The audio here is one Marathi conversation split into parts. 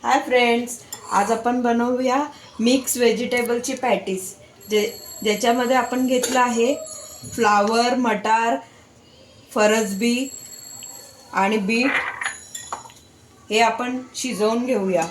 हाय फ्रेंड्स, आज आपण बनवूया मिक्स व्हेजिटेबलची पॅटीस. ज्याच्यामध्ये आपण घेतलं आहे फ्लावर, मटार, फरसबी आणि बीट. हे आपण शिजवून घेऊया.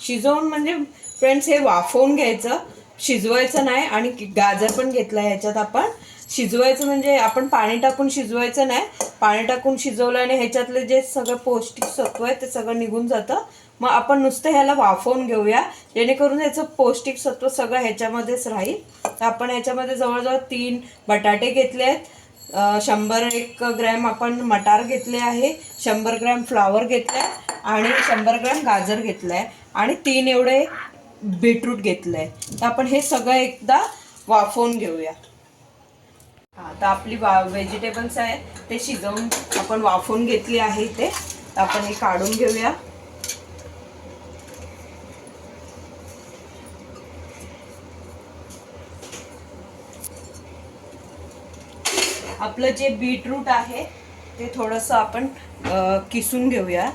शिजवून म्हणजे फ्रेंड्स हे वाफवून घ्यायचं, शिजवायचं नाही. आणि गाजर पण घेतलं आहे ह्याच्यात. आपण शिजवायचं म्हणजे आपण पाणी टाकून शिजवायचं नाही. पाणी टाकून शिजवल्याने ह्याच्यातले जे सगळं पौष्टिक सत्व आहे ते सगळं निघून जातं. मग आपण नुसतं ह्याला वाफवून घेऊया, जेणेकरून ह्याचं पौष्टिक सत्व सगळं ह्याच्यामध्येच राहील. तर आपण ह्याच्यामध्ये जवळजवळ 3 बटाटे घेतले आहेत, 100 ग्रॅम आपण मटार घेतले आहे, 100 ग्रॅम फ्लावर घेतले आहे आणि 100 ग्रॅम गाजर घेतलं आहे आणि 3 एवढे बीटरूट घेतलं आहे. तर आपण हे सगळं एकदा वाफवून घेऊया. तर आपली व्हेजिटेबल्स आहेत ते शिजवून आपण वाफवून घेतली आहे इथे. तर आपण हे काढून घेऊया. आपलं जे बीटरूट आहे ते थोडंसं आपण किसून घेऊया.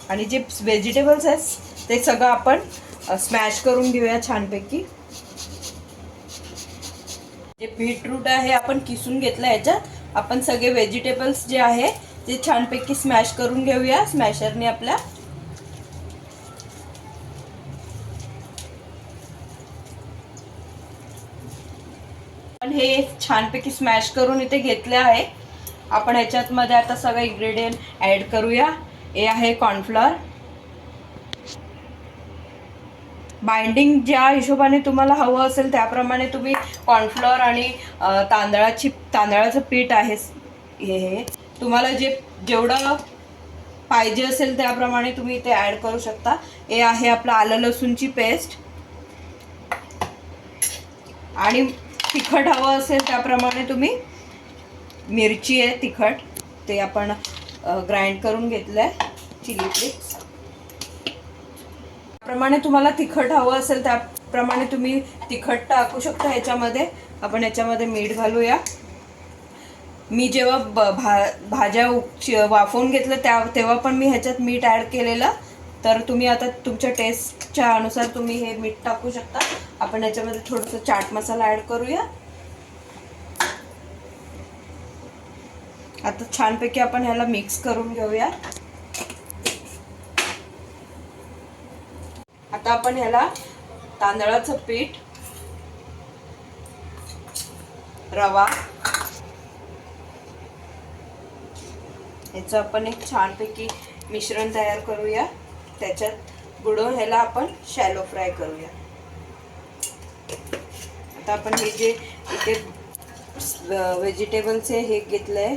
आणि जे व्हेजिटेबल्स आहेत ते सगळं आपण स्मॅश करून घेऊया छानपैकी. जे बीटरूट आहे आपण किसून घेतलं, ह्याच्यात आपण सगळे व्हेजिटेबल्स जे आहे ते छानपैकी स्मॅश करून घेऊया स्मॅशरने आपल्या. पण हे छानपैकी स्मॅश करून इथे घेतले आहे. आपण ह्याच्यात मध्ये आता सगळे इन्ग्रेडियंट ऍड करूया. हे आहे कॉर्नफ्लॉर. बाइंडिंग ज्या हिशोबाने तुम्हाला हवं असेल त्याप्रमाणे तुम्ही कॉर्नफ्लॉर आणि तांदळाचं पीठ आहे हे तुम्हाला जेवढं पाहिजे असेल त्याप्रमाणे तुम्ही ते ऍड करू शकता. हे आहे आपलं आलं लसूणची पेस्ट. आणि तिखट हवं असेल त्याप्रमाणे तुम्ही मिरची आहे तिखट, ते आपण ग्राइंड करून घेतलंय. चिली फ्लेक्स प्रमाणे तुम्हाला तिखट हवं असेल त्याप्रमाणे तुम्ही तिखट टाकू शकता ह्याच्यामध्ये. आपण ह्याच्यामध्ये मीठ घालूया. मी जेव्हा भाज्या वाफवून घेतलं तेव्हा पण मी ह्याच्यात मीठ ऍड केलेलं. तर तुम्ही आता तुमच्या टेस्टच्या अनुसार तुम्ही हे मीठ टाकू शकता. आपण ह्याच्यामध्ये थोडंसं चाट मसाला ऍड करूया. आता छानपैकी आपण ह्याला मिक्स करून घेऊया. आता आपण ह्याला तांदळाचं पीठ, रवा, ह्याचं आपण एक छानपैकी मिश्रण तयार करूया. त्याच्यात बुडवून ह्याला आपण शॅलो फ्राय करूया. आता आपण हे जे इथे व्हेजिटेबलचे हे घेतलंय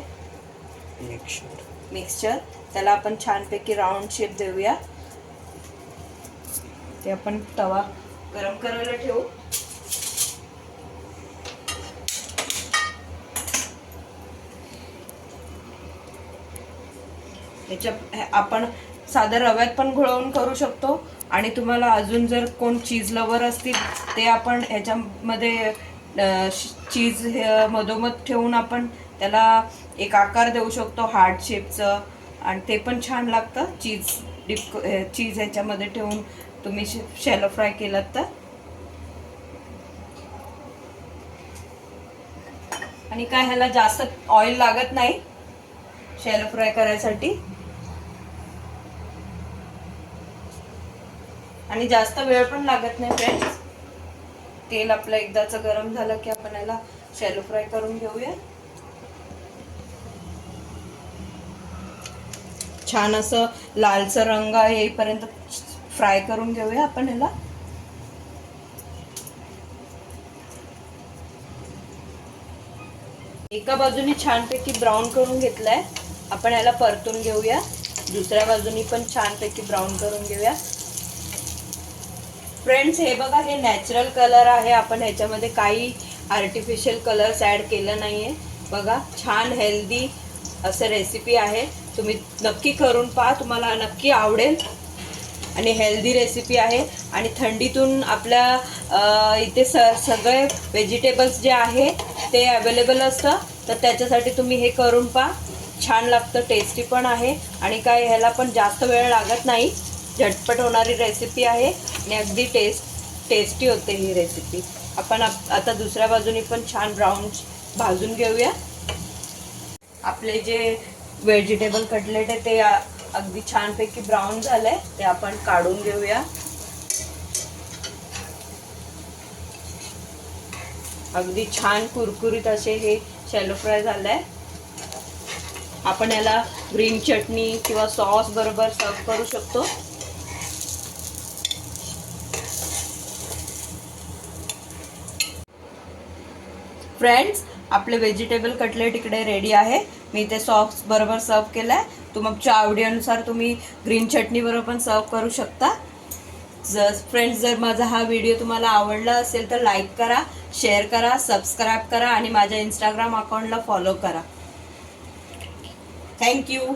मिक्सचर, त्याला आपण छानपैकी राऊंड शेप देऊया. ते आपण तवा गरम करायला ठेवू. आपण साध्या रव्यात पण घोळवून करू शकतो. आणि तुम्हाला अजून जर कोण चीज लवर असतील ते आपण ह्याच्यामध्ये चीज मधोमध ठेवून आपण त्याला एक आकार देऊ शकतो हार्ट शेपचं, आणि ते पण छान लागतं. चीज ह्याच्यामध्ये ठेवून तुम्ही शॅलो फ्राय केलात तर. आणि काय ह्याला जास्त ऑइल लागत नाही शॅलो फ्राय करायसाठी, आणि जास्त वेळ पण लागत नाही फ्रेंड्स. तेल आपलं एकदाच गरम झालं की आपण याला शॅलो फ्राय करून घेऊया. छान असं लालसर रंग येईपर्यंत फ्राय करून घेऊया आपण ह्याला. एका बाजूने छानपैकी ब्राऊन करून घेतलाय. आपण ह्याला परतून घेऊया. दुसऱ्या बाजूनी पण छानपैकी ब्राऊन करून घेऊया. फ्रेंड्स हे बघा, हे नॅचरल कलर आहे. आपण ह्याच्यामध्ये काही आर्टिफिशियल कलर्स ऍड केलं नाहीये. बघा, छान हेल्दी असं रेसिपी आहे. तुम्ही नक्की करून पहा, तुम्हाला नक्की आवडेल. आणि हेल्दी रेसिपी आहे. आणि थंडीतून आपल्या इथे सगळे व्हेजिटेबल्स जे आहे ते अवेलेबल असतं. तर त्याच्यासाठी तुम्ही हे करून पहा. छान लागतं, टेस्टी पण आहे आणि काय ह्याला पण जास्त वेळ लागत नाही, झटपट होणारी रेसिपी आहे आणि अगदी टेस्टी होते ही रेसिपी. आपण आता दुसऱ्या बाजूनी पण छान ब्राऊन भाजून घेऊया. आपले जे व्हेजिटेबल कटलेट आहे ते अगदी छानपैकी ब्राऊन झालंय, ते आपण काढून घेऊया. अगदी छान कुरकुरीत असे हे शॅलो फ्राय झालंय. आपण याला ग्रीन चटणी किंवा सॉस बरोबर सर्व करू शकतो. फ्रेंड्स, आपले व्हेजिटेबल कटलेट इकडे रेडी आहे. मी ते सॉस बरोबर सर्व केलंय. तुमच्या आवडीनुसार तुम्ही ग्रीन चटणी बरोबर पण सर्व करू शकता. जर माझा हा व्हिडिओ तुम्हाला आवडला असेल तर लाईक करा, शेअर करा, सबस्क्राईब करा आणि माझ्या इंस्टाग्राम अकाउंटला फॉलो करा. थँक्यू.